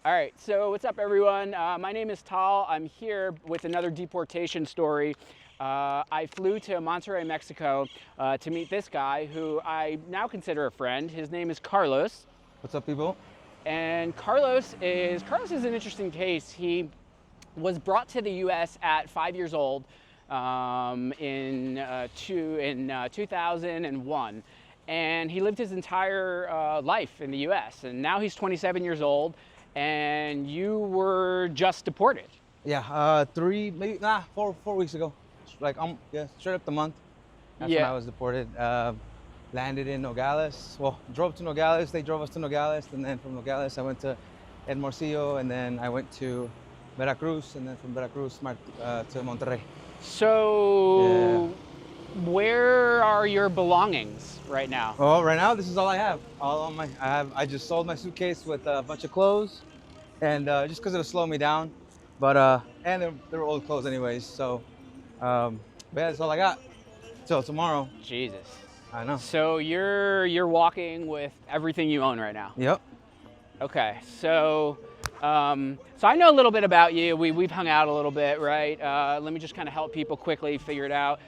All right, so what's up, everyone? My name is Tal. I'm here with another deportation story. I flew to Monterrey, Mexico to meet this guy who I now consider a friend. His name is Carlos. What's up, people? And Carlos is an interesting case. He was brought to the U.S. at 5 years old in 2001. And he lived his entire life in the U.S. And now he's 27 years old. And you were just deported. Yeah, 4 weeks ago. Straight up the month. That's when I was deported. Landed in Nogales. Well, drove to Nogales. They drove us to Nogales, and then from Nogales I went to El Morcillo, and then I went to Veracruz, and then from Veracruz to Monterrey. So, where are your belongings right now? Oh, right now this is all I have. I just sold my suitcase with a bunch of clothes, and just because it'll slow me down. But and they're old clothes anyways. So, but yeah, that's all I got till tomorrow. Jesus. I know. So you're walking with everything you own right now. Yep. Okay. So I know a little bit about you. We've hung out a little bit, right? Let me just kind of help people quickly figure it out.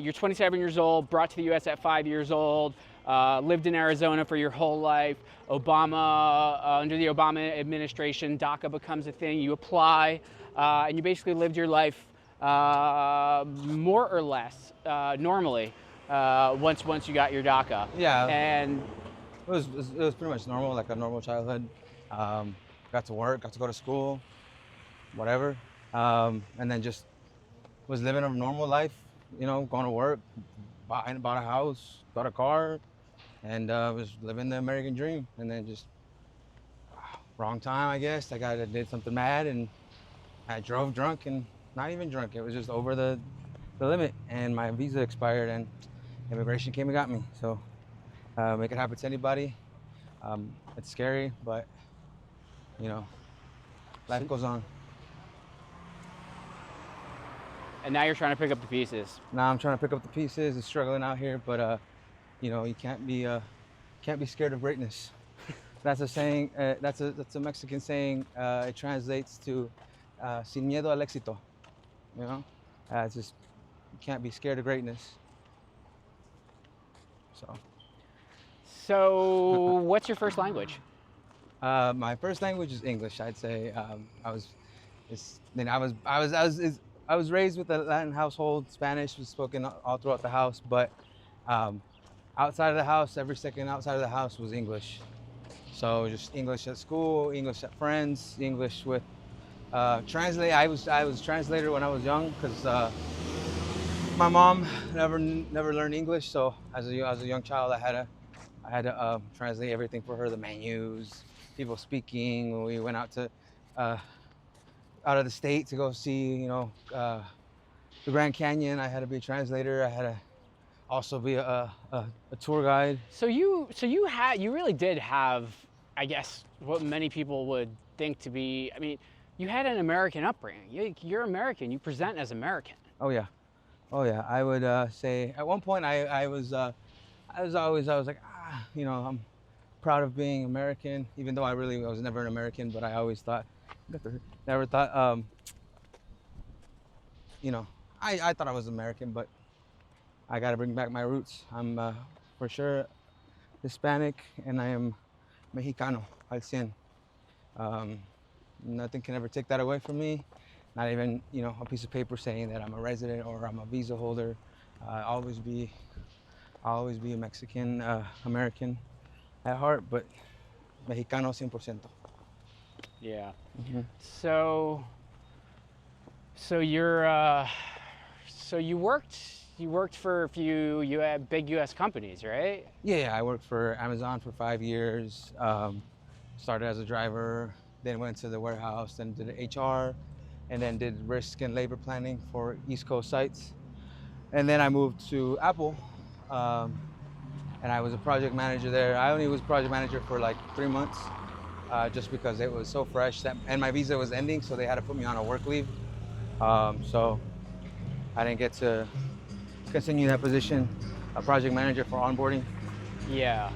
You're 27 years old, brought to the U.S. at 5 years old, lived in Arizona for your whole life. Under the Obama administration, DACA becomes a thing. You apply, and you basically lived your life more or less normally once you got your DACA. Yeah. And it was pretty much normal, like a normal childhood. Got to work, got to go to school, whatever, and then just was living a normal life. You know, going to work, bought a house, got a car, and was living the American dream. And then just wrong time, I guess. I did something mad, and I drove drunk, and not even drunk. It was just over the limit, and my visa expired, and immigration came and got me. So it could happen to anybody. It's scary, but you know, life goes on. And now you're trying to pick up the pieces. Now I'm trying to pick up the pieces. It's struggling out here, but you know, you can't be scared of greatness. That's a saying. That's a Mexican saying. It translates to "sin miedo al éxito." You know, it's just you can't be scared of greatness. So what's your first language? My first language is English. I'd say I was raised with a Latin household. Spanish was spoken all throughout the house, but outside of the house, every second outside of the house was English. So just English at school, English at friends, English with translate. I was translator when I was young because my mom never learned English. So as a young child, I had to translate everything for her, the menus, people speaking. When we went out of the state to go see, you know, the Grand Canyon, I had to be a translator. I had to also be a tour guide. So you really did have, I guess, what many people would think to be. I mean, you had an American upbringing. You're American. You present as American. Oh yeah. I would say at one point I was like, you know, I'm proud of being American, even though I was never an American. But I always thought. Never thought, you know, I thought I was American, but I got to bring back my roots. I'm for sure Hispanic, and I am Mexicano, al cien. Nothing can ever take that away from me. Not even, you know, a piece of paper saying that I'm a resident or I'm a visa holder. I'll always be a Mexican, American at heart, but Mexicano 100%. Yeah. Mm-hmm. So you worked for a few big U.S. companies, right? Yeah, I worked for Amazon for 5 years. Started as a driver, then went to the warehouse, then did HR, and then did risk and labor planning for East Coast sites. And then I moved to Apple, and I was a project manager there. I only was project manager for like 3 months. Just because it was so fresh and my visa was ending, so they had to put me on a work leave. So I didn't get to continue that position, a project manager for onboarding. Yeah.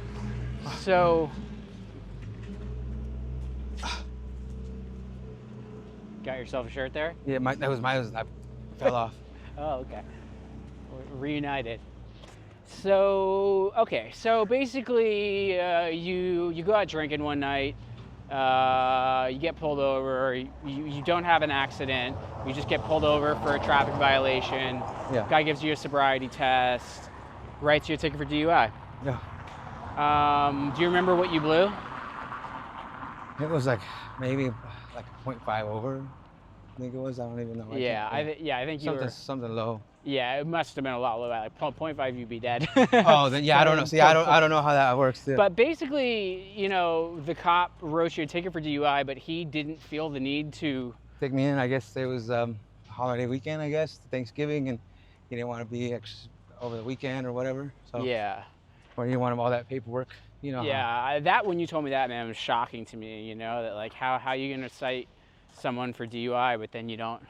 So Got yourself a shirt there? Yeah, I fell off. Oh, okay. Reunited. So, okay. So basically, you go out drinking one night. You get pulled over. You don't have an accident. You just get pulled over for a traffic violation. Yeah. Guy gives you a sobriety test. Writes you a ticket for DUI. Yeah. Do you remember what you blew? It was like maybe like a 0.5 over. I think it was. I don't even know. I think you were something low. Yeah, it must have been a lot lower. Like 0.5, you'd be dead. Oh, then yeah, I don't know. See, I don't know how that works. Yeah. But basically, you know, the cop wrote you a ticket for DUI, but he didn't feel the need to take me in. I guess it was holiday weekend. I guess Thanksgiving, and he didn't want to be over the weekend or whatever. So yeah. Or he didn't want all that paperwork. You know. Yeah, that when you told me that, man, it was shocking to me. You know, that like how you gonna cite someone for DUI, but then you don't.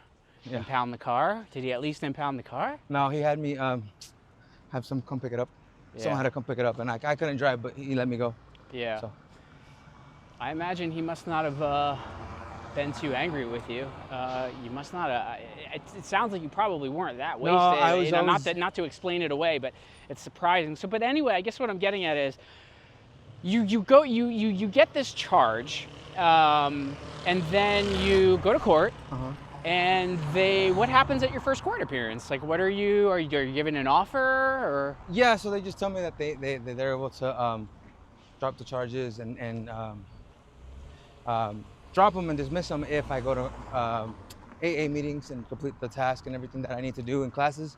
Yeah. Impound the car? Did he at least impound the car? No, he had me have someone come pick it up. Yeah. Someone had to come pick it up, and I couldn't drive, but he let me go. Yeah. So. I imagine he must not have been too angry with you. You must not have. It sounds like you probably weren't that wasted. No, I was. Not to explain it away, but it's surprising. So, but anyway, I guess what I'm getting at is, you get this charge, and then you go to court. Uh-huh. And what happens at your first court appearance? Like, are you given an offer or? Yeah, so they just tell me that they're able to drop the charges and drop them and dismiss them if I go to AA meetings and complete the task and everything that I need to do in classes.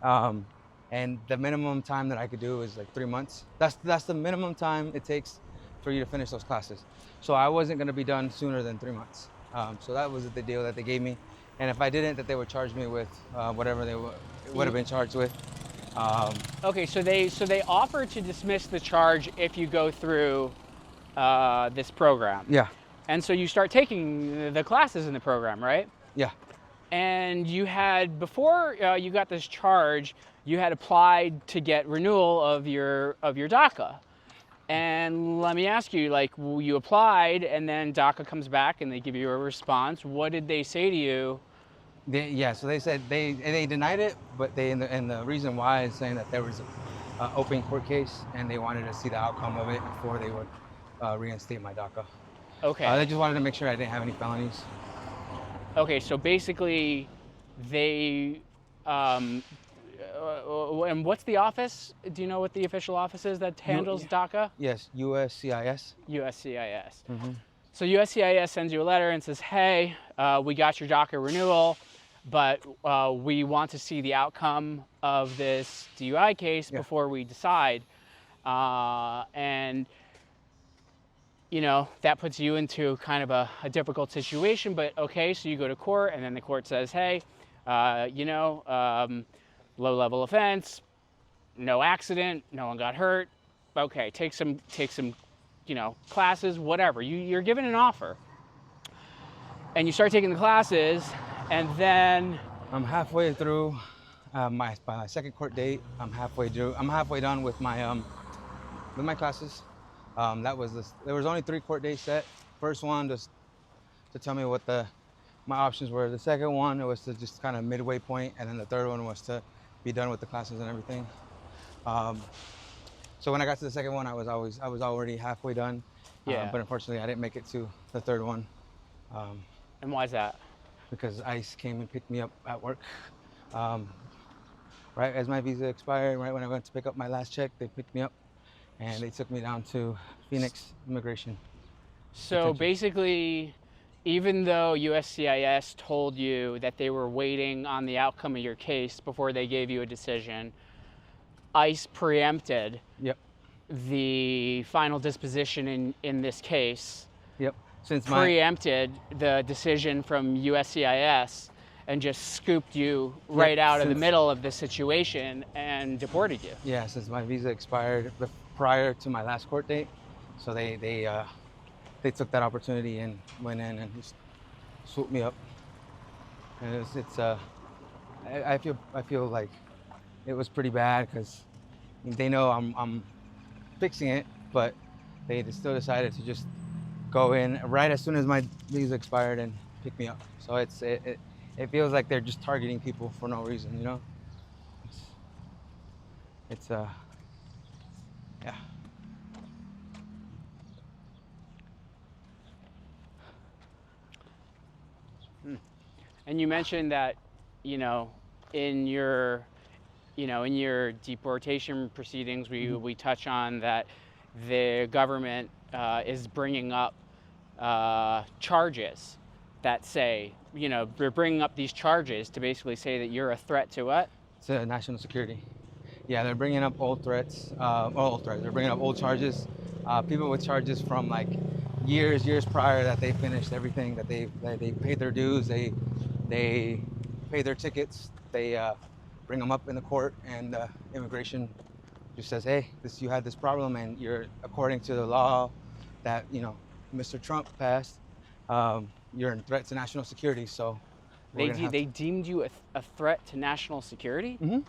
And the minimum time that I could do is like 3 months. That's the minimum time it takes for you to finish those classes. So I wasn't going to be done sooner than 3 months. So that was the deal that they gave me, and if I didn't, that they would charge me with whatever they would have been charged with. Okay, so they offer to dismiss the charge if you go through this program. Yeah. And so you start taking the classes in the program, right? Yeah. And you had before you got this charge, you had applied to get renewal of your DACA. And let me ask you, like, you applied and then DACA comes back and they give you a response. What did they say to you? So they said they denied it, but and the reason why is saying that there was an open court case and they wanted to see the outcome of it before they would reinstate my DACA. Okay. They just wanted to make sure I didn't have any felonies. Okay, so basically they and what's the office? Do you know what the official office is that handles DACA? Yes, USCIS. USCIS. Mm-hmm. So USCIS sends you a letter and says, hey, we got your DACA renewal, but we want to see the outcome of this DUI case before we decide. And, you know, that puts you into kind of a difficult situation, but okay, so you go to court and then the court says, hey, low-level offense, no accident, no one got hurt. Okay, take some, classes, whatever. You're given an offer, and you start taking the classes, and then I'm halfway through by my second court date. I'm halfway done with my classes. There was only 3 court days set. First one just to tell me what my options were. The second one, it was to just kind of midway point, and then the third one was to be done with the classes and everything. So when I got to the second one, I was already halfway done. Yeah. But unfortunately, I didn't make it to the third one. And why is that? Because ICE came and picked me up at work. Right as my visa expired, right when I went to pick up my last check, they picked me up and they took me down to Phoenix Immigration. So basically, even though USCIS told you that they were waiting on the outcome of your case before they gave you a decision, ICE preempted the final disposition in this case. Yep. Preempted the decision from USCIS and just scooped you right out of the middle of the situation and deported you. Yeah, since my visa expired prior to my last court date, so they took that opportunity and went in and just swooped me up. And I feel like it was pretty bad because they know I'm fixing it, but they still decided to just go in right as soon as my visa expired and pick me up. So it feels like they're just targeting people for no reason, you know. It's yeah. And you mentioned that, you know, in your, in your deportation proceedings, we touch on that the government is bringing up charges that say, they're bringing up these charges to basically say that you're a threat to what? To national security. Yeah, they're bringing up old threats. Old threats. They're bringing up old charges. People with charges from like years prior that they finished everything, that they paid their dues. They pay their tickets. They bring them up in the court, and immigration just says, "Hey, you had this problem, and you're according to the law that Mr. Trump passed. You're a threat to national security. So we're gonna have They deemed you a threat to national security? to."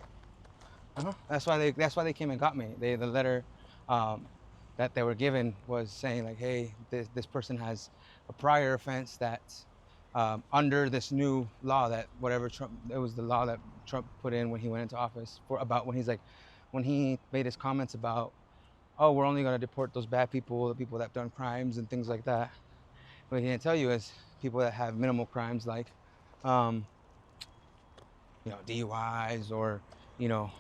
That's why they came and got me. The letter that they were given was saying like, hey, this person has a prior offense that under this new law that it was the law that Trump put in when he went into office when he made his comments about, oh, we're only going to deport those bad people, the people that have done crimes and things like that. What he didn't tell you is people that have minimal crimes like DUIs or you know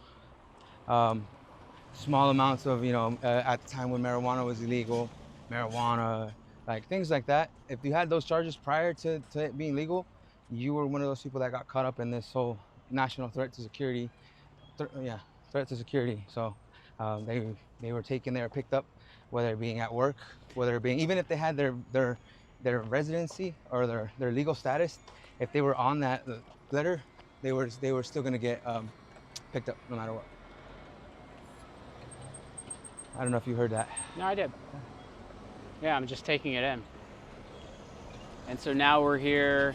small amounts of, at the time when marijuana was illegal, like things like that. If you had those charges prior to it being legal, you were one of those people that got caught up in this whole national threat to security. Threat to security. So they were taken there, picked up, whether it being at work, whether it being, even if they had their residency or their legal status, if they were on that letter, they were still going to get picked up no matter what. I don't know if you heard that. No, I did. Yeah, I'm just taking it in. And so now we're here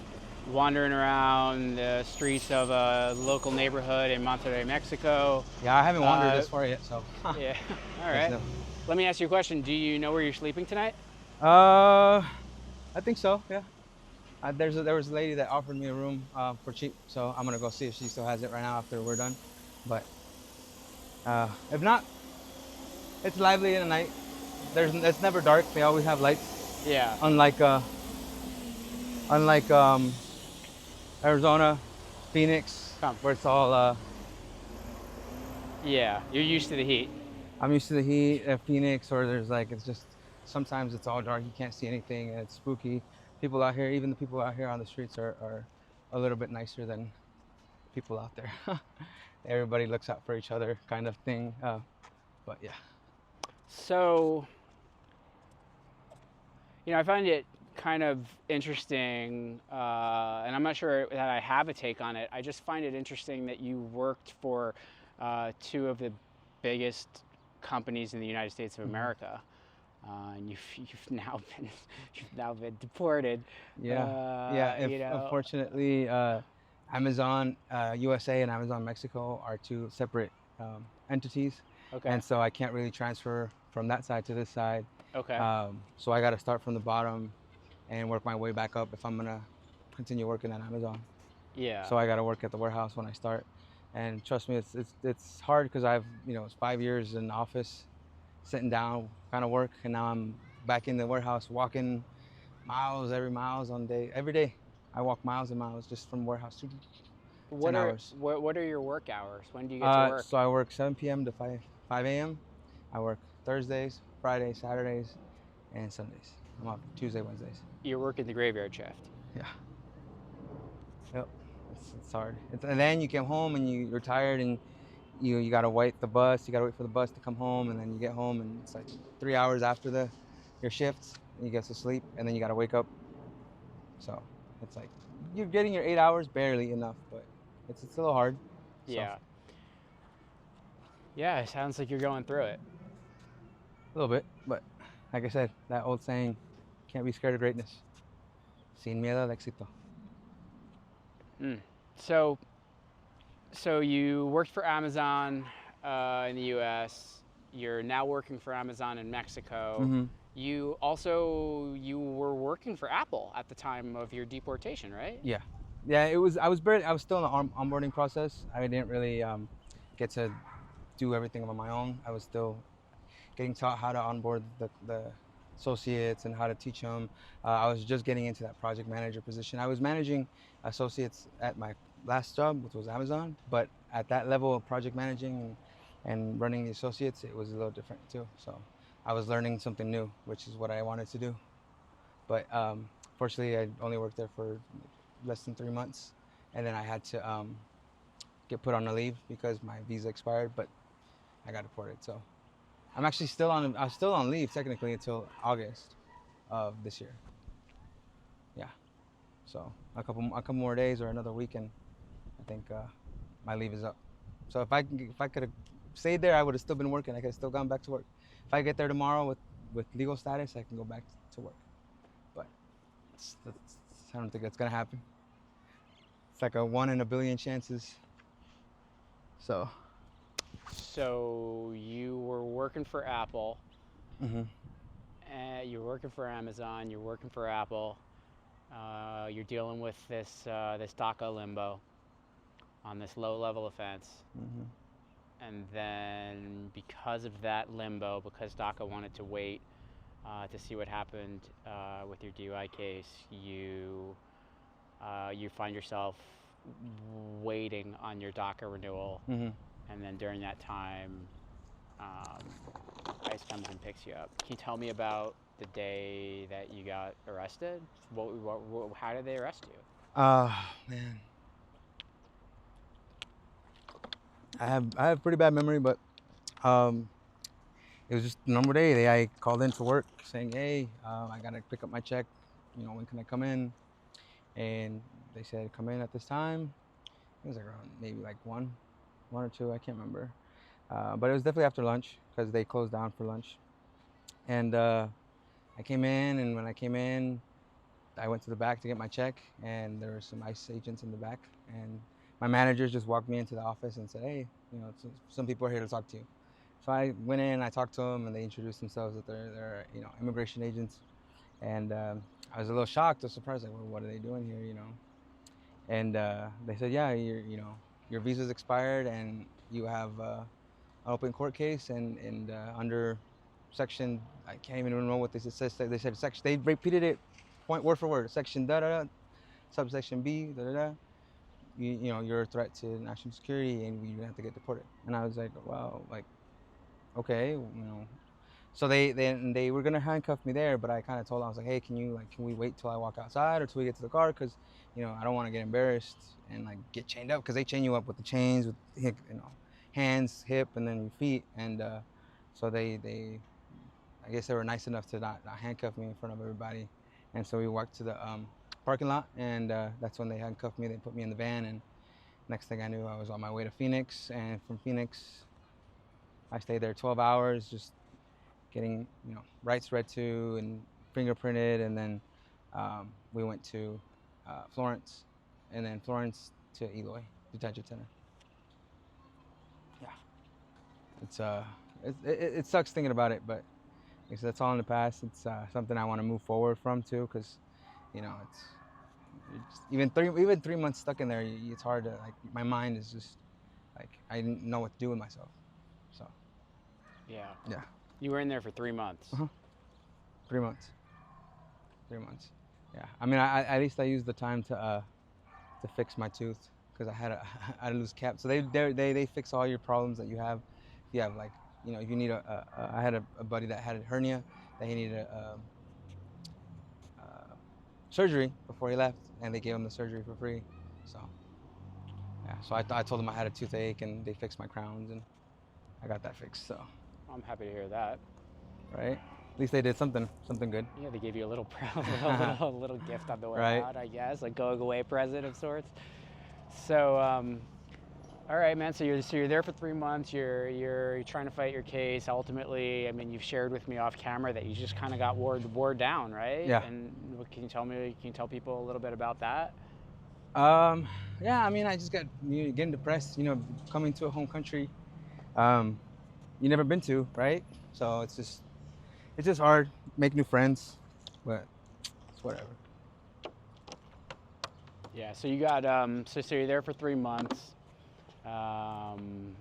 wandering around the streets of a local neighborhood in Monterrey, Mexico. Yeah, I haven't wandered this far yet, so. Yeah, all right. Let me ask you a question. Do you know where you're sleeping tonight? I think so, yeah. There was a lady that offered me a room for cheap, so I'm gonna go see if she still has it right now after we're done. But if not, it's lively in the night. It's never dark. They always have lights. Yeah. Unlike Arizona, Phoenix, where it's all. Yeah, you're used to the heat. I'm used to the heat at Phoenix, or it's just sometimes it's all dark. You can't see anything, and it's spooky. People out here, even the people out here on the streets, are a little bit nicer than people out there. Everybody looks out for each other, kind of thing. But yeah. So, I find it kind of interesting, and I'm not sure that I have a take on it. I just find it interesting that you worked for two of the biggest companies in the United States of America, and you've now been deported. Yeah. Unfortunately, Amazon USA and Amazon Mexico are two separate entities. Okay. And so I can't really transfer from that side to this side. Okay. So I got to start from the bottom and work my way back up if I'm gonna continue working at Amazon. Yeah. So I got to work at the warehouse when I start, and trust me, it's hard because I've it's 5 years in office, sitting down kind of work, and now I'm back in the warehouse walking every day. I walk miles and miles just from warehouse to 10 hours. What are your work hours? When do you get to work? So I work 7 p.m. to 5 a.m. I work Thursdays, Fridays, Saturdays, and Sundays. I'm off Tuesday, Wednesdays. You're working the graveyard shift. Yeah. Yep. It's hard. And then you come home and you're tired and you gotta wait the bus. You gotta wait for the bus to come home, and then you get home and it's like 3 hours after your shifts. And you get to sleep, and then you gotta wake up. So it's like you're getting your 8 hours barely enough, but it's a little hard. Yeah. Yeah, it sounds like you're going through it. A little bit, but like I said, that old saying, can't be scared of greatness. Sin miedo al éxito. So you worked for Amazon in the U.S. You're now working for Amazon in Mexico. Mm-hmm. You were working for Apple at the time of your deportation, right? Yeah, yeah. It was. I was still in the onboarding process. I didn't really get to do everything on my own. I was still getting taught how to onboard the associates and how to teach them. I was just getting into that project manager position. I was managing associates at my last job, which was Amazon, but at that level of project managing and running the associates, it was a little different too. So I was learning something new, which is what I wanted to do. But fortunately, I only worked there for less than 3 months, and then I had to get put on a leave because my visa expired, but I got deported. So I'm actually still on leave technically until August of this year. Yeah. So a couple more days or another weekend, I think my leave is up. So if I could have stayed there, I would have still been working. I could have still gone back to work. If I get there tomorrow with legal status, I can go back to work. But I don't think that's gonna happen. It's like a 1 in a billion chances. So. So you were working for Apple, Mhm. you were working for Amazon, you're working for Apple. You're dealing with this DACA limbo on this low-level offense, Mhm. and then because of that limbo, because DACA wanted to wait to see what happened with your DUI case, you find yourself waiting on your DACA renewal, Mhm. and then during that time, ICE comes and picks you up. Can you tell me about the day that you got arrested? How did they arrest you? Man, I have pretty bad memory, but um, it was just a normal day. I called in to work saying, "Hey, I gotta pick up my check. When can I come in?" And they said, "Come in at this time." It was like around maybe like one or two. I can't remember, but it was definitely after lunch because they closed down for lunch. And I came in, and when I came in, I went to the back to get my check, and there were some ICE agents in the back, and my managers just walked me into the office and said, "Hey, some people are here to talk to you." So I went in, I talked to them, and they introduced themselves that they're immigration agents, and I was a little shocked, or surprised, like, well, what are they doing here, And they said, "Yeah, your visa's expired, and you have an open court case, and under section, I can't even remember what they said. They said section. They repeated it, point word for word. Section da da da, subsection B da da da. You're a threat to national security, and you have to get deported." And I was like, "Wow, like, okay, So they were gonna handcuff me there, but I kind of told them, I was like, "Hey, can we wait till I walk outside or till we get to the car? Because I don't want to get embarrassed and like get chained up, because they chain you up with the chains with hands, hip, and then your feet." And so they I guess they were nice enough to not handcuff me in front of everybody. And so we walked to the parking lot, and that's when they handcuffed me. They put me in the van, and next thing I knew, I was on my way to Phoenix. And from Phoenix, I stayed there 12 hours, just getting rights read to and fingerprinted. And then we went to Florence, and then Florence to Eloy Detention Center. Yeah, it's it sucks thinking about it, but that's all in the past. It's something I want to move forward from too, because it's even 3 months stuck in there. It's hard to, like, my mind is just like, I didn't know what to do with myself. So Yeah. yeah. You were in there for 3 months. 3 months. 3 months. Yeah. I mean, at least I used the time to fix my tooth, because I had I had a loose cap. So they fix all your problems that you have. If you have, like, if you need I had a buddy that had a hernia that he needed surgery before he left, and they gave him the surgery for free. So yeah. So I told him I had a toothache, and they fixed my crowns, and I got that fixed. So I'm happy to hear that. right. At least they did something good. Yeah, they gave you a little a little gift on the way Right. out, I guess, like going away present of sorts. So, all right, man. So you're there for 3 months. You're trying to fight your case. Ultimately, I mean, you've shared with me off camera that you just kind of got wore down, right? Yeah. And what can you tell me? Can you tell people a little bit about that? Yeah. I mean, I just got getting depressed. Coming to a home country, you never been to, right? So it's just hard. make new friends, but it's whatever. Yeah. So you got so you're there for 3 months. Um,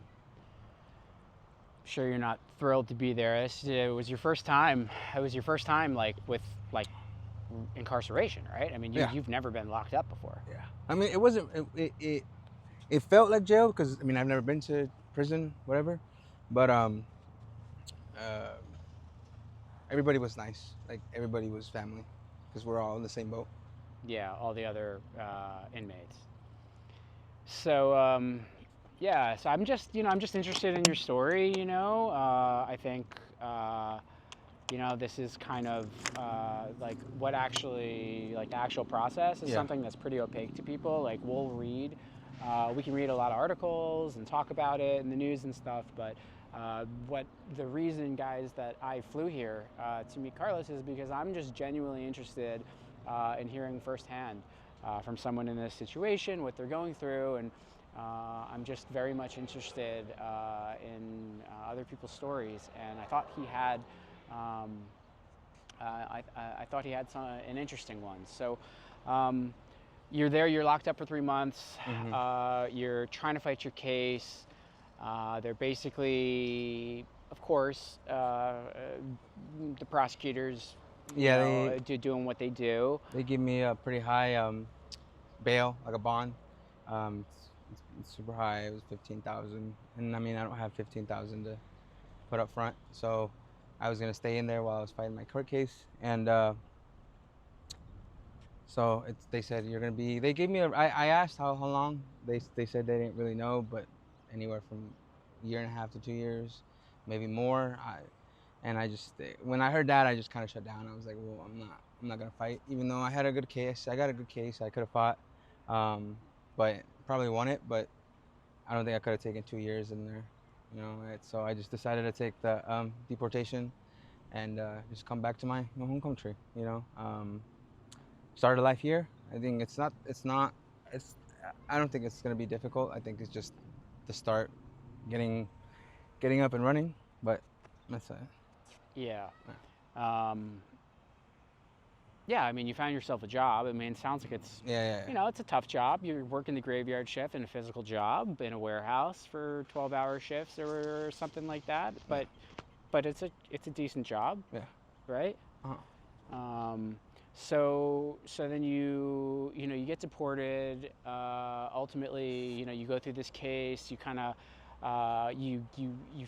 sure you're not thrilled to be there. It was your first time. It was your first time like with like incarceration, right? I mean, Yeah. you've never been locked up before. Yeah. I mean, it wasn't. It felt like jail because I mean I've never been to prison, whatever, but uh, everybody was nice. Like everybody was family because we're all in the same boat. Yeah, all the other inmates. So yeah, so I'm just interested in your story. I think this is kind of like what actually like the actual process is Yeah. something that's pretty opaque to people. Like we can read a lot of articles and talk about it in the news and stuff, but what the reason, guys, that I flew here to meet Carlos is because I'm just genuinely interested in hearing firsthand from someone in this situation what they're going through, and I'm just very much interested in other people's stories. And I thought he had, I thought he had an interesting one. So. You're there, you're locked up for 3 months, you're trying to fight your case. They're basically, of course, the prosecutors, Yeah, doing what they do. they give me a pretty high bail, like a bond. It's super high. It was 15,000, and I mean I don't have 15,000 to put up front, so I was gonna stay in there while I was fighting my court case, and so they said you're gonna be. They gave me I asked how long. They said they didn't really know, but anywhere from a year and a half to 2 years, maybe more. And I just when I heard that, I just kind of shut down. I was like, well, I'm not gonna fight, even though I had a good case. I got a good case. I could have fought, but probably won it. But I don't think I could have taken 2 years in there, So I just decided to take the deportation and just come back to my home country. Start a life here. I think it's I don't think it's gonna be difficult. I think it's just the start, getting up and running. But that's it. Yeah. Um, yeah, I mean, you found yourself a job. I mean, it sounds like it's, Yeah. it's a tough job. You're working the graveyard shift in a physical job in a warehouse for 12-hour shifts or something like that. But it's a decent job, Yeah. right? Um, so then you get deported. Ultimately, you go through this case. You kind of you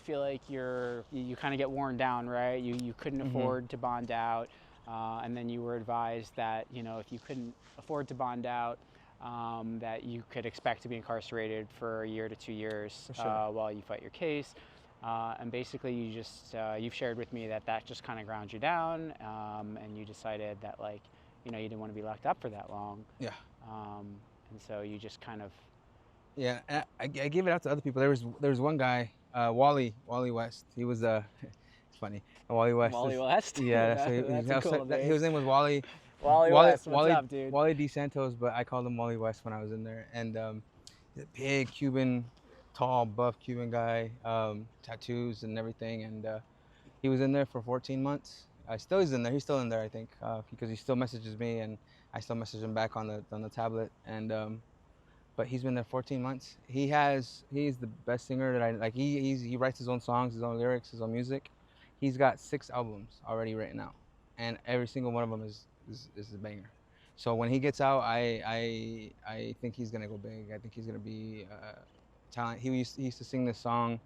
feel like you kind of get worn down, right? You couldn't afford to bond out, and then you were advised that if you couldn't afford to bond out, that you could expect to be incarcerated for a year to 2 years while you fight your case. And basically, you've shared with me that just kind of ground you down, and you decided that you didn't want to be locked up for that long. Yeah. And so you just kind of. Yeah. And I gave it out to other people. There was one guy, Wally West. He was it's funny. Wally West. Wally West? Yeah. That's a cool name. His name was Wally. Wally West, what's up, dude? Wally D Santos, but I called him Wally West when I was in there, and he's a big Cuban, tall, buff Cuban guy, tattoos and everything, and he was in there for 14 months. He's in there. He's still in there, I think, because he still messages me, and I still message him back on the tablet. And but he's been there 14 months. He's the best singer that I like. He writes his own songs, his own lyrics, his own music. He's got 6 albums already written out, and every single one of them is a banger. So when he gets out, I think he's gonna go big. I think he's gonna be talent. He used to sing this song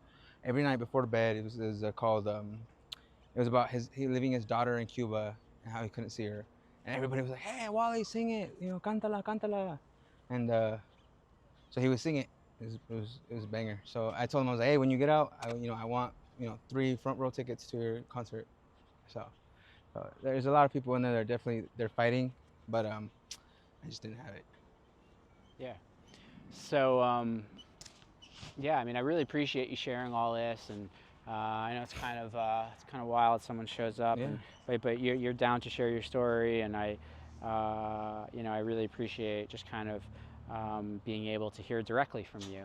every night before bed. It was called it was about he leaving his daughter in Cuba and how he couldn't see her, and everybody was like, "Hey, Wally, sing it, cántala, cántala," and so he would sing it. It was a banger. So I told him, I was like, "Hey, when you get out, I want 3 front row tickets to your concert." So there's a lot of people in there that they're fighting, but I just didn't have it. Yeah. So yeah, I mean, I really appreciate you sharing all this, and I know it's kind of wild. Someone shows up, but you're down to share your story, and I really appreciate just kind of being able to hear directly from you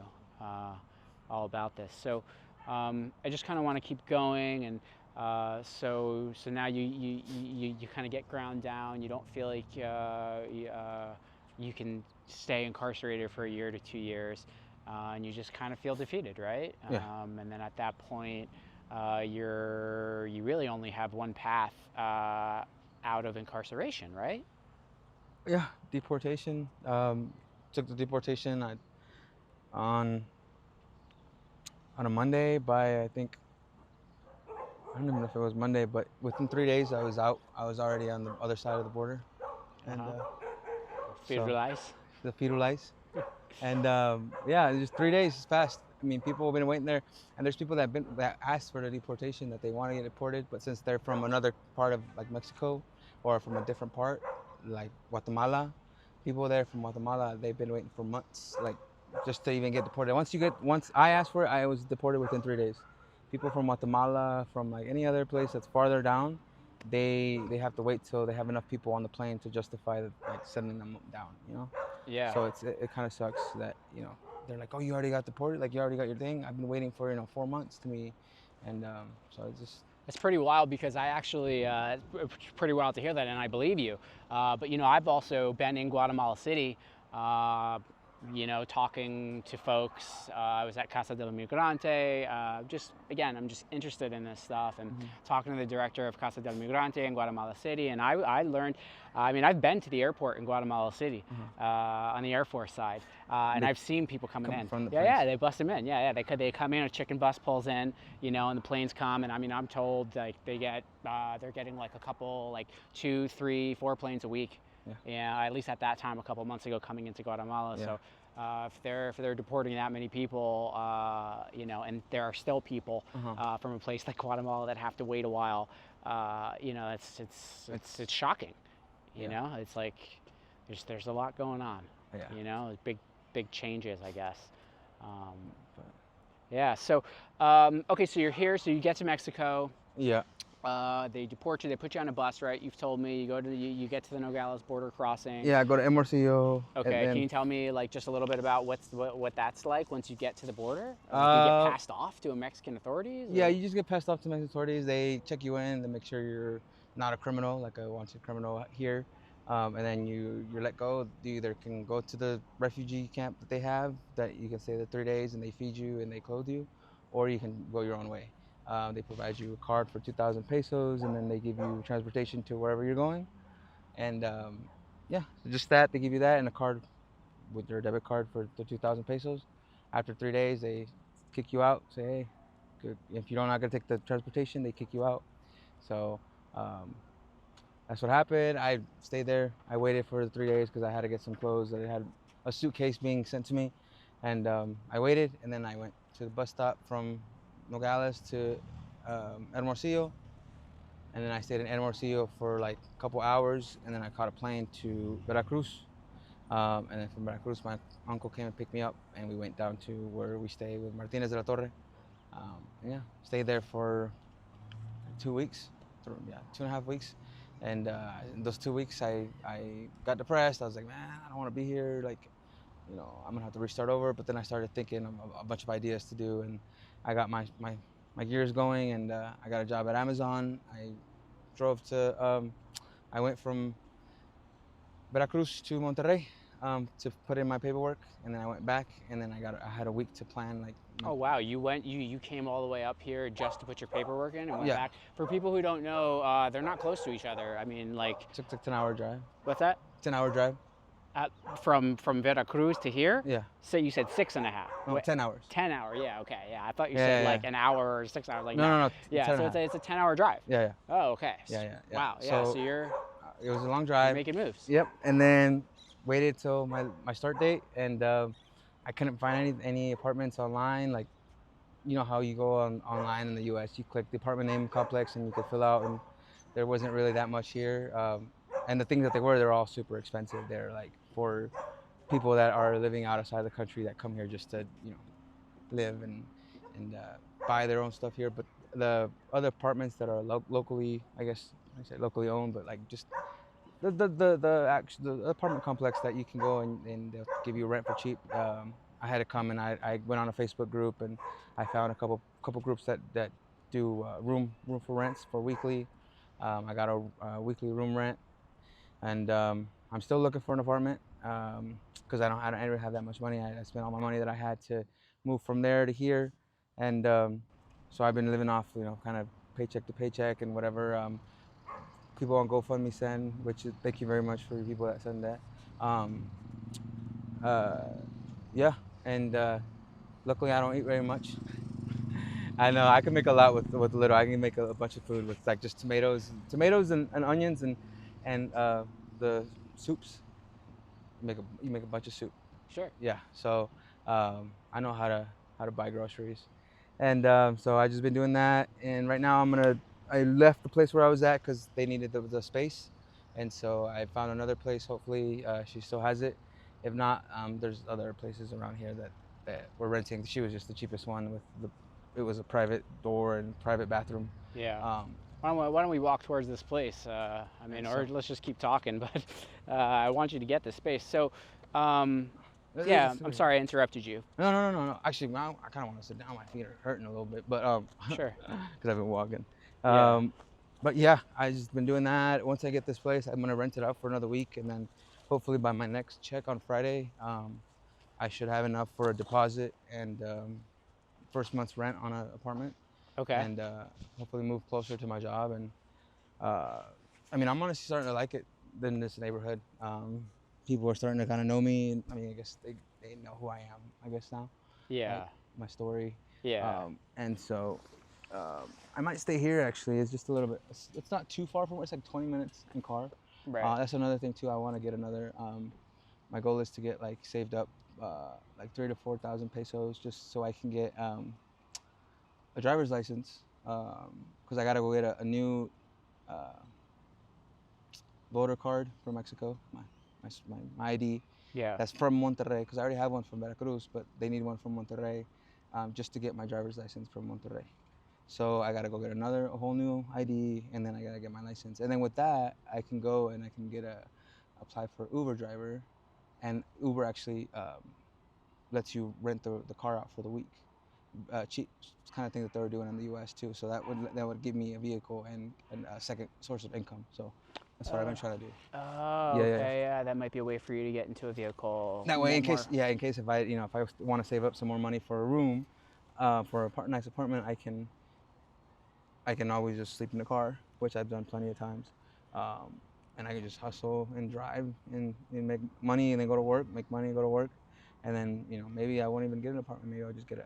all about this. So I just kind of want to keep going, and So now you kind of get ground down. You don't feel like you can stay incarcerated for a year to 2 years, and you just kind of feel defeated, right? Yeah. And then at that point, you really only have one path out of incarceration, right? Yeah, deportation. Took the deportation on on a Monday by, I think, I don't even know if it was Monday, but within 3 days I was out. I was already on the other side of the border, and so Federalize. the fetal ice. And yeah, it's just 3 days is fast. I mean, people have been waiting there, and there's people that asked for the deportation, that they want to get deported, but since they're from another part of like Mexico or from a different part, like Guatemala, people there from Guatemala, they've been waiting for months, like just to even get deported. Once I asked for it, I was deported within 3 days. People from Guatemala, from like any other place that's farther down, they have to wait till they have enough people on the plane to justify like sending them down, you know. Yeah. So it kind of sucks that, you know, they're like, oh, you already got deported, like you already got your thing. I've been waiting for, you know, 4 months to me, and so it's just. It's pretty wild because I actually, it's pretty wild to hear that, and I believe you. But you know, I've also been in Guatemala City, you know, talking to folks. I was at Casa del Migrante. Just again, I'm just interested in this stuff, and talking to the director of Casa del Migrante in Guatemala City, and I learned. I mean, I've been to the airport in Guatemala City on the Air Force side, and I've seen people coming in. From the Yeah, they bust them in. Yeah, they come in. A chicken bus pulls in, you know, and the planes come. And I mean, I'm told like they're getting like a couple, like 2, 3, 4 planes a week. Yeah, at least at that time, a couple months ago, coming into Guatemala. Yeah. So if they're deporting that many people, you know, and there are still people from a place like Guatemala that have to wait a while, you know, it's shocking. You know, it's like there's a lot going on. Yeah. You know, big changes, I guess. Yeah. So okay, so you're here. So you get to Mexico. Yeah. They deport you. They put you on a bus, right? You've told me you get to the Nogales border crossing. Yeah, I go to Hermosillo. Okay, can you tell me like just a little bit about what that's like once you get to the border? Like, you get passed off to a Mexican authorities? Yeah, you just get passed off to Mexican authorities. They check you in, they make sure you're not a criminal, like a wanted criminal here, and then you're let go. You either can go to the refugee camp that they have, that you can stay there 3 days and they feed you and they clothe you, or you can go your own way. They provide you a card for 2,000 pesos, and then they give you transportation to wherever you're going. And yeah, just that. They give you that and a card with your debit card for the 2,000 pesos. After 3 days, they kick you out. Say, hey, good. If you're not gonna take the transportation, they kick you out. So that's what happened. I stayed there. I waited for the 3 days because I had to get some clothes. I had a suitcase being sent to me, and I waited. And then I went to the bus stop from Nogales to Hermosillo, and then I stayed in Hermosillo for like a couple hours, and then I caught a plane to Veracruz, and then from Veracruz my uncle came and picked me up, and we went down to where we stay with Martinez de la Torre. Yeah, stayed there for 2 weeks, 2.5 weeks, and in those 2 weeks I got depressed. I was like, man, I don't want to be here, like, you know, I'm gonna have to restart over. But then I started thinking of a bunch of ideas to do, and I got my gears going, and I got a job at Amazon. I drove to, I went from Veracruz to Monterrey to put in my paperwork, and then I went back, and then I had a week to plan, like. Oh wow, you came all the way up here just to put your paperwork in and went Yeah. back. For people who don't know, they're not close to each other. I mean, like. Took a 10-hour drive. What's that? 10-hour drive. From Veracruz to here? Yeah. So you said 6.5. No, 10 hours. 10 hour, yeah, okay, yeah. I thought you Yeah, said yeah, like yeah. an hour or 6 hours, like No. Yeah, 10 so and a it's a 10-hour drive. Yeah. Oh, okay. Yeah. Wow, yeah. So you're It was a long drive. making moves. Yep. And then waited till my start date, and I couldn't find any apartments online. Like, you know how you go online in the U.S., you click the apartment name complex and you could fill out, and there wasn't really that much here. And the things that they're all super expensive. They're like for people that are living outside the country that come here just to, you know, live and buy their own stuff here. But the other apartments that are locally, I guess I say locally owned, but like just the apartment complex that you can go and they'll give you rent for cheap. I had to come, and I went on a Facebook group, and I found a couple groups that do room for rents for weekly. I got a weekly room rent, and I'm still looking for an apartment because I don't really have that much money. I spent all my money that I had to move from there to here, and so I've been living off kind of paycheck to paycheck and whatever people on GoFundMe send. Which is, thank you very much for the people that send that. Um, uh, yeah, and luckily I don't eat very much. I know I can make a lot with little. I can make a bunch of food with like just tomatoes and onions and the soups. You make a bunch of soup. Sure. Yeah. So I know how to buy groceries, and so I just been doing that. And right now I left the place where I was at because they needed the space, and so I found another place. Hopefully she still has it. If not, there's other places around here that we're renting. She was just the cheapest one with it was a private door and private bathroom. Yeah. Um, Why don't we walk towards this place? I mean, or let's just keep talking, but I want you to get this space. So, yeah, I'm sorry I interrupted you. No. Actually, I kind of want to sit down. My feet are hurting a little bit, but Sure. because I've been walking. Yeah. But yeah, I just been doing that. Once I get this place, I'm gonna rent it out for another week, and then hopefully by my next check on Friday, I should have enough for a deposit and first month's rent on an apartment, Okay. and hopefully move closer to my job. And uh, I mean, I'm honestly starting to like it in this neighborhood. People are starting to kind of know me. I mean, I guess they know who I am, I guess now, like Yeah. my story. Yeah. And so I might stay here actually. It's just a little bit, it's not too far from where it's like 20 minutes in car. Right. That's another thing too. I want to get another, my goal is to get like saved up like 3,000 to 4,000 pesos just so I can get a driver's license because I got to go get a new uh, voter card from Mexico, my ID. Yeah. That's from Monterrey because I already have one from Veracruz, but they need one from Monterrey just to get my driver's license from Monterrey. So I gotta go get a whole new ID, and then I gotta get my license. And then with that, I can go and I can apply for Uber driver, and Uber actually lets you rent the car out for the week, cheap. It's kind of thing that they were doing in the U.S. too. So that would give me a vehicle and a second source of income. So that's what I've been trying to do. Oh, Yeah. okay. Yeah, that might be a way for you to get into a vehicle. That way, More. in case if I want to save up some more money for a room, for a nice apartment, I can always just sleep in the car, which I've done plenty of times, and I can just hustle and drive and make money and then go to work, make money and go to work, and then maybe I won't even get an apartment. Maybe I'll just get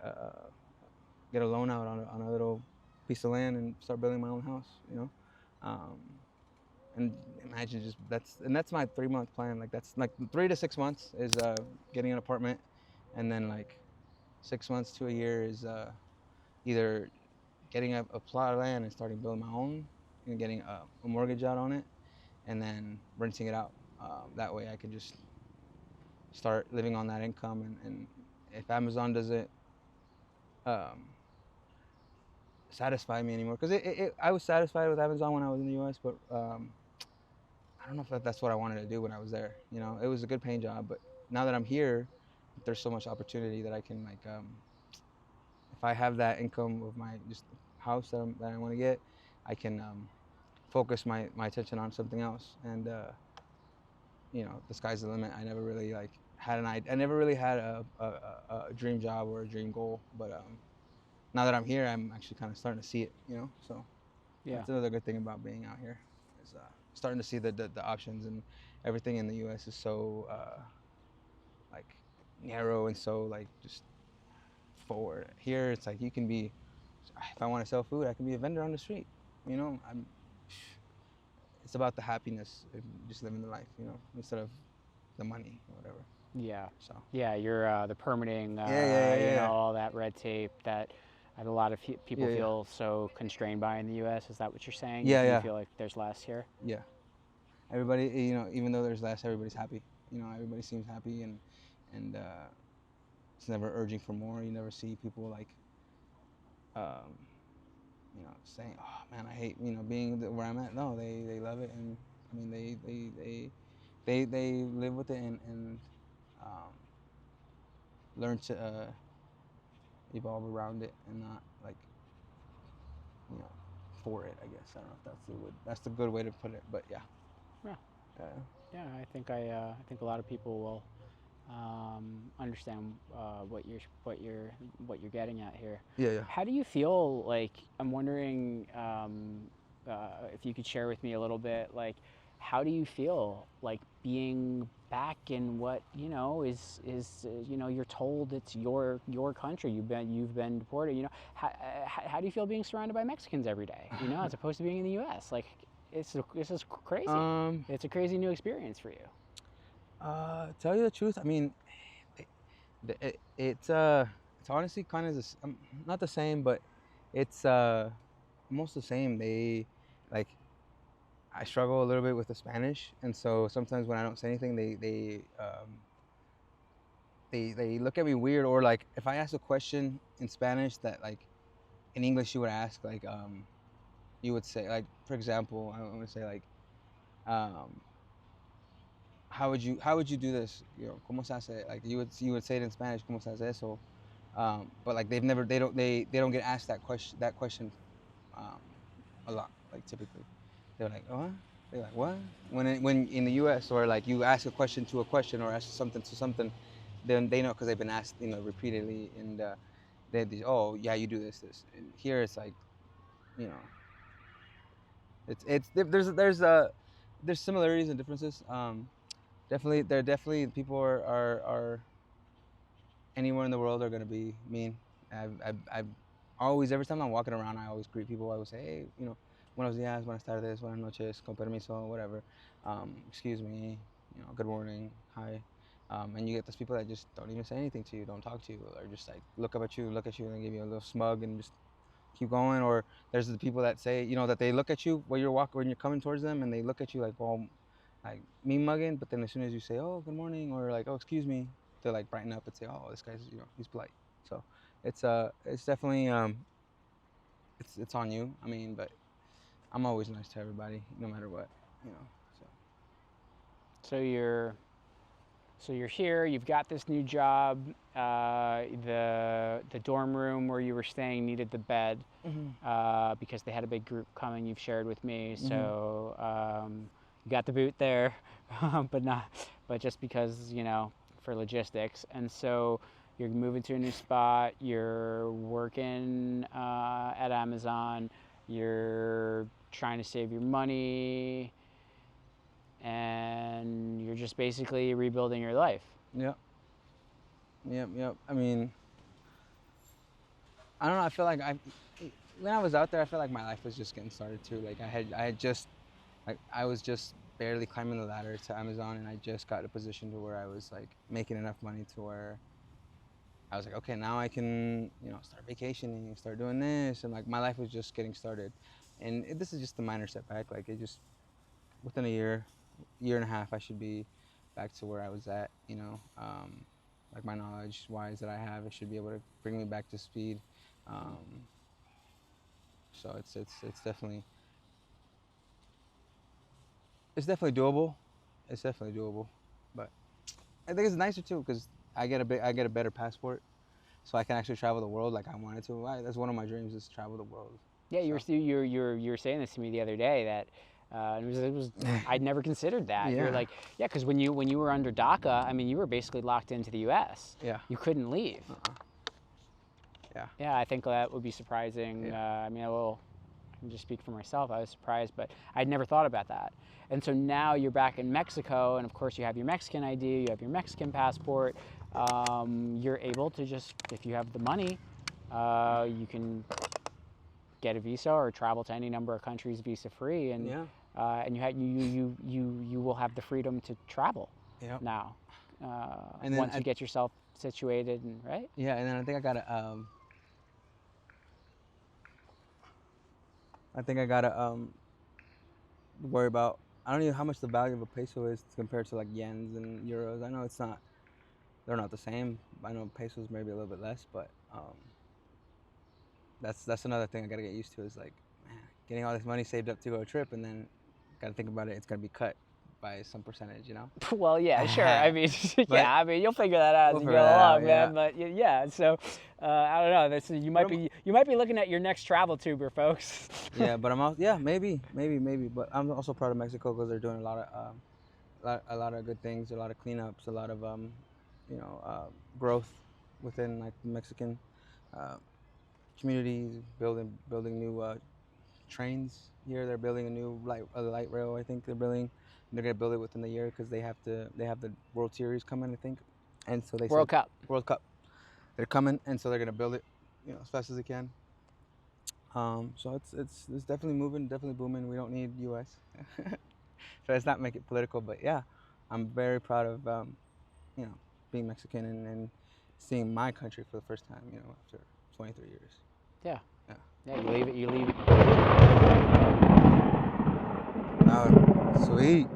a loan out on a little piece of land and start building my own house. Um, and imagine just that's my 3 month plan. Like that's like 3 to 6 months is getting an apartment, and then like 6 months to a year is either getting a plot of land and starting building my own and getting a mortgage out on it, and then renting it out. That way I can just start living on that income, and if Amazon doesn't um, satisfy me anymore, because I was satisfied with Amazon when I was in the U.S., but I don't know if that's what I wanted to do when I was there. It was a good paying job, but now that I'm here, there's so much opportunity that I can like, if I have that income of my just house that I want to get, I can focus my attention on something else. And the sky's the limit. I never really like had an idea. I never really had a dream job or a dream goal, but now that I'm here, I'm actually kind of starting to see it. So Yeah. that's another good thing about being out here is starting to see the options, and everything in the U.S. is so like narrow and so like just forward. Here, it's like you can be. If I want to sell food, I can be a vendor on the street. I'm. It's about the happiness of just living the life, instead of the money or whatever. Yeah. So. Yeah, you're the permitting, Yeah. all that red tape that a lot of people Yeah. feel so constrained by in the U.S. Is that what you're saying? Yeah, Do you yeah. feel like there's less here? Yeah. Everybody, even though there's less, everybody's happy. Everybody seems happy, and it's never urging for more. You never see people like, um, saying, "Oh man, I hate being where I'm at." No, they love it, and I mean they live with it and um, learn to evolve around it and not like you know, for it. I guess I don't know if that's the good way to put it, but yeah. Yeah. Uh, Yeah, I think a lot of people will understand what you're getting at here. yeah, yeah. How do you feel? Like, I'm wondering if you could share with me a little bit. Like, how do you feel like being back in what is you're told it's your country. You've been deported. How do you feel being surrounded by Mexicans every day? As opposed to being in the U.S. Like, this is crazy. It's a crazy new experience for you. Tell you the truth, I mean, it's honestly kind of not the same, but it's almost the same. They like I struggle a little bit with the Spanish, and so sometimes when I don't say anything, they look at me weird, or like if I ask a question in Spanish that like in English you would ask, like you would say, like, for example, I want to say like um how would you do this, cómo se hace, like you would say it in Spanish, cómo se hace eso, but like they don't get asked that question um a lot, like typically they're like, oh, they're like, what, when in the US, or like you ask a question to a question, or ask something to something, then they know because they've been asked, repeatedly, and oh yeah, you do this, and here it's like, you know there's similarities and differences. Definitely, people are anywhere in the world are gonna be mean. I've always, every time I'm walking around, I always greet people. I always say, hey, buenos días, buenas tardes, buenas noches, con permiso, whatever. Excuse me, good morning, hi. And you get those people that just don't even say anything to you, don't talk to you, or just like look at you, and give you a little smug and just keep going. Or there's the people that say, that they look at you when you're coming towards them, and they look at you like, well, like me mugging, but then as soon as you say, oh, good morning, or like, oh, excuse me, they like brighten up and say, oh, this guy's, he's polite. So it's definitely it's on you. I mean, but I'm always nice to everybody, no matter what, so. So you're here. You've got this new job. The dorm room where you were staying needed the bed because they had a big group coming. You've shared with me. So you got the boot there, but just because for logistics. And so you're moving to a new spot. You're working at Amazon. You're trying to save your money, and you're just basically rebuilding your life. Yep. I mean, I don't know. I feel like when I was out there, I felt like my life was just getting started too. Like I was just barely climbing the ladder to Amazon, and I just got a position to where I was like making enough money to where I was like, okay, now I can, start vacationing, start doing this, and like my life was just getting started. And this is just a minor setback. Like it just, within a year and a half, I should be back to where I was at. Like my knowledge wise that I have, it should be able to bring me back to speed. So it's definitely doable. It's definitely doable, but I think it's nicer too because I get a better passport, so I can actually travel the world like I wanted to. That's one of my dreams, is to travel the world. Yeah, you were saying this to me the other day that it was I'd never considered that. Yeah. You're like, yeah, because when you were under DACA, I mean, you were basically locked into the U.S. Yeah. You couldn't leave. Yeah. Yeah, I think that would be surprising. Yeah. I mean, I can just speak for myself. I was surprised, but I'd never thought about that. And so now you're back in Mexico, and of course you have your Mexican ID, you have your Mexican passport. You're able to just, if you have the money, you can get a visa or travel to any number of countries visa free, and you will have the freedom to travel now. And then once you get yourself situated, and right? Yeah, and then I think I gotta worry about. I don't know how much the value of a peso is compared to like yens and euros. I know they're not the same. I know pesos maybe a little bit less, but that's another thing I gotta get used to, is like, man, getting all this money saved up to go a trip, and then gotta think about it. It's gonna be cut by some percentage, you know. Well, yeah, sure. I mean, But yeah, I mean, you'll figure that out as we'll you figure go that along, out, man. yeah. But yeah, so I don't know. This you might But be looking at your next travel tuber, folks. yeah, but I'm also, yeah, maybe. But I'm also proud of Mexico because they're doing a lot of a lot of good things, a lot of cleanups, a lot of you know, growth within like the Mexican uh, communities, building new trains here. They're building a new light rail. I think they're building. They're gonna build it within the year because they have the World Series coming, I think, and so they World said Cup. World Cup. They're coming, and so they're gonna build it, you know, as fast as they can. So it's definitely moving, definitely booming. We don't need U.S. So let's not make it political, but yeah, I'm very proud of you know, being Mexican and seeing my country for the first time, you know, after 23 years. Yeah. Yeah. Yeah. You leave it. You leave it. Sweet.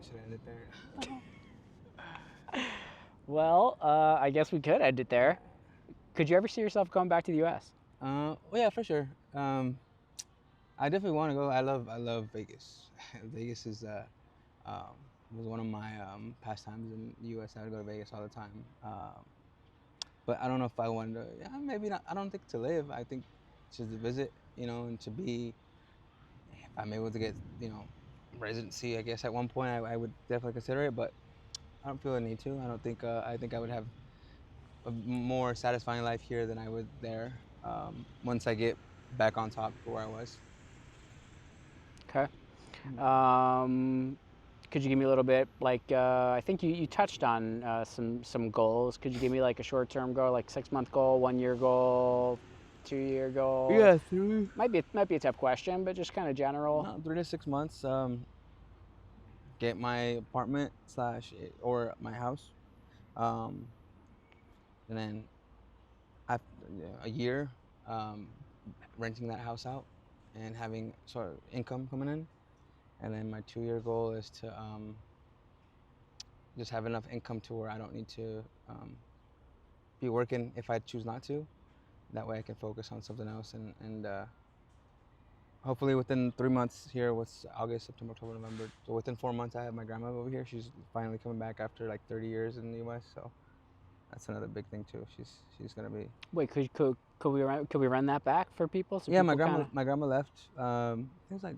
Should end it there. Well, I guess we could end it there. Could you ever see yourself going back to the U.S.? Well, yeah, for sure. I definitely want to go. I love Vegas. Vegas is was one of my pastimes in the U.S. I would go to Vegas all the time. But I don't know if I wanted to. Yeah, maybe not. I don't think to live. I think just to visit, you know, and to be. If I'm able to get, you know, residency, I guess at one point I would definitely consider it. But I don't feel the need to. I don't think. I think I would have a more satisfying life here than I would there. Once I get back on top of where I was. Okay. Could you give me a little bit, like, I think you touched on some goals. Could you give me like a short-term goal, like 6-month goal, 1-year goal, 2-year goal? Yeah, Might be a tough question, but just kind of general. no, 3 to 6 months. Get my apartment or my house, um, and then after a year, renting that house out and having sort of income coming in. And then my 2-year goal is to just have enough income to where I don't need to be working if I choose not to. That way I can focus on something else and hopefully within 3 months here, what's August, September, October, November. So within 4 months, I have my grandma over here. She's finally coming back after like 30 years in the U.S. So that's another big thing too. She's gonna be. Wait, could we run that back for people? So Yeah, people my grandma left. It was like,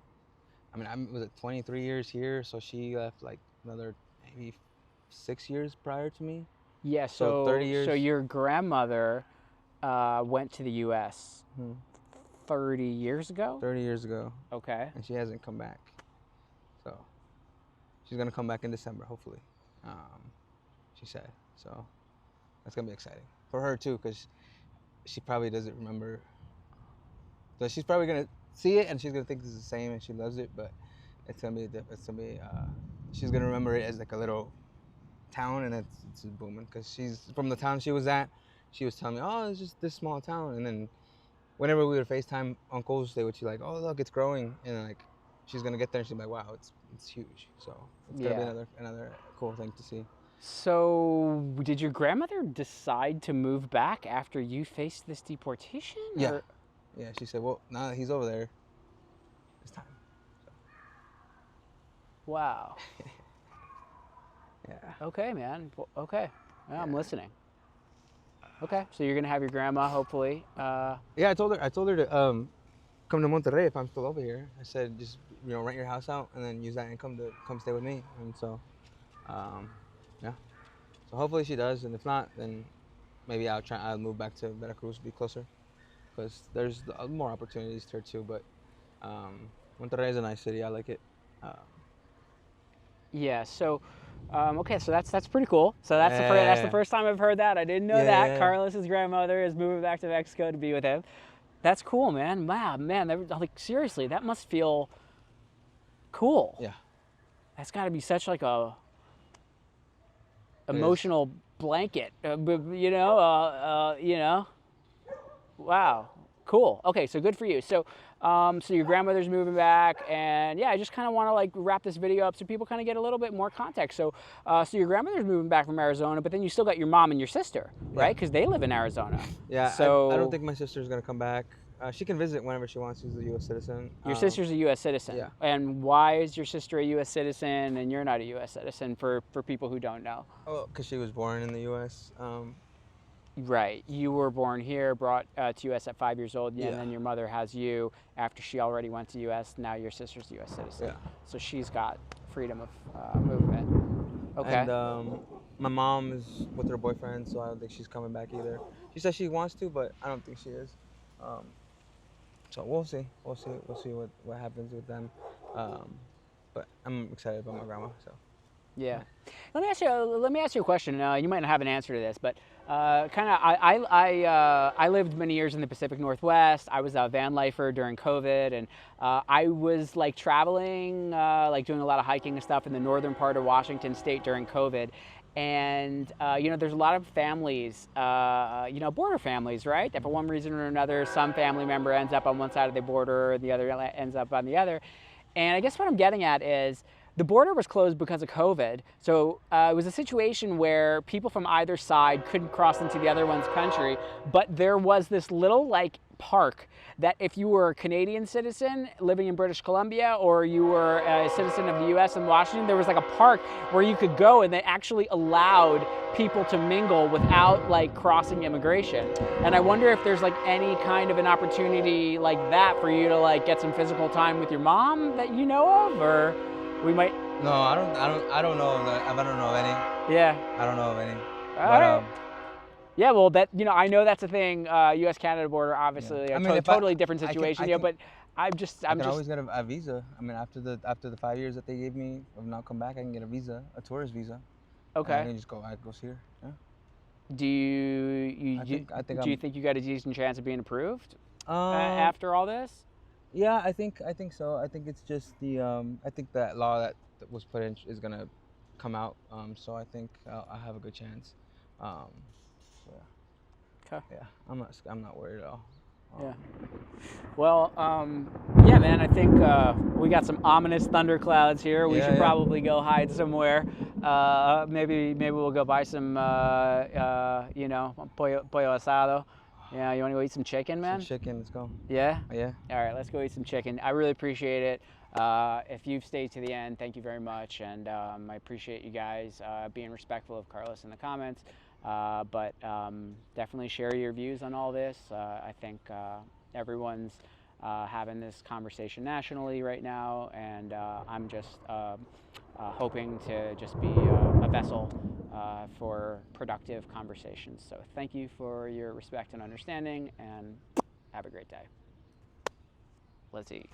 I mean, was it 23 years here? So she left like another maybe 6 years prior to me. Yeah. So 30 years. So your grandmother went to the U.S. 30 years ago. 30 years ago. Okay. And she hasn't come back. So she's gonna come back in December, hopefully. She said. So that's gonna be exciting for her too, because she probably doesn't remember. So she's probably gonna see it and she's gonna think this is the same and she loves it, but it's gonna be she's gonna remember it as like a little town, and it's booming because she's from the town she was at. She was telling me, oh, it's just this small town, and then whenever we would FaceTime uncles, they would be like, oh, look, it's growing, and then, like she's gonna get there and she'll be like, wow, it's huge. So it's gonna be another cool thing to see. So did your grandmother decide to move back after you faced this deportation? Yeah. Or? Yeah, she said, well, now that he's over there, it's time. So. Wow. Yeah. Okay, man. Okay. Yeah, I'm listening. Okay, so you're gonna have your grandma, hopefully. Yeah, I told her to come to Monterrey if I'm still over here. I said, just, you know, rent your house out and then use that income to come stay with me. And so, yeah. So hopefully she does, and if not, then maybe I'll move back to Veracruz, be closer, because there's more opportunities here too. But Monterrey is a nice city. I like it. Yeah. So, okay. So that's pretty cool. So that's the first time I've heard that. I didn't know that. Yeah. Carlos's grandmother is moving back to Mexico to be with him. That's cool, man. Wow, man. Like seriously, that must feel cool. Yeah. That's got to be such like a emotional blanket. You know. Wow. Cool. Okay, so good for you. So, so your grandmother's moving back, and yeah, I just kind of want to like wrap this video up so people kind of get a little bit more context. So, so your grandmother's moving back from Arizona, but then you still got your mom and your sister, right? Because they live in Arizona. Yeah. So I don't think my sister's gonna come back. She can visit whenever she wants. She's a U.S. citizen. Your sister's a U.S. citizen. Yeah. And why is your sister a U.S. citizen and you're not a U.S. citizen for people who don't know? Oh, because she was born in the U.S. Right. You were born here, brought to U.S. at 5 years old, Yeah. and then your mother has you after she already went to U.S. Now your sister's a U.S. citizen. Yeah. So she's got freedom of movement. Okay. And my mom is with her boyfriend, so I don't think she's coming back either. She says she wants to, but I don't think she is. So we'll see. We'll see what happens with them. But I'm excited about my grandma. So. Yeah. Let me ask you a question. You might not have an answer to this, but I lived many years in the Pacific Northwest. I was a van lifer during COVID, and I was like traveling, like doing a lot of hiking and stuff in the northern part of Washington State during COVID. And there's a lot of families, border families, right? That for one reason or another, some family member ends up on one side of the border, the other ends up on the other. And I guess what I'm getting at is, the border was closed because of COVID, so it was a situation where people from either side couldn't cross into the other one's country, but there was this little park that if you were a Canadian citizen living in British Columbia or you were a citizen of the US in Washington, there was a park where you could go and they actually allowed people to mingle without crossing immigration. And I wonder if there's any kind of an opportunity like that for you to get some physical time with your mom that you know of, or we might. No, I don't know of that. I don't know of any. Yeah. I don't know of any. All right. Yeah, well, I know that's a thing. U.S.-Canada border, obviously, totally different situation. But I can always get a visa. I mean, after the 5 years that they gave me of not come back, I can get a visa, a tourist visa. Okay. And I can just go. I go see her. Yeah. Do you think you got a decent chance of being approved after all this? Yeah, I think so. I think it's just I think that law that was put in is gonna come out. So I think I have a good chance. So yeah. Okay. Yeah, I'm not worried at all. Yeah. Well, yeah, man. I think we got some ominous thunderclouds here. We should probably go hide somewhere. Maybe we'll go buy some, pollo asado. Yeah, you want to go eat some chicken, man? Some chicken, let's go. Yeah? Yeah. All right, let's go eat some chicken. I really appreciate it. If you've stayed to the end, thank you very much. And I appreciate you guys being respectful of Carlos in the comments. But definitely share your views on all this. I think everyone's having this conversation nationally right now, and I'm just hoping to just be a vessel for productive conversations. So thank you for your respect and understanding, and have a great day. Let's eat.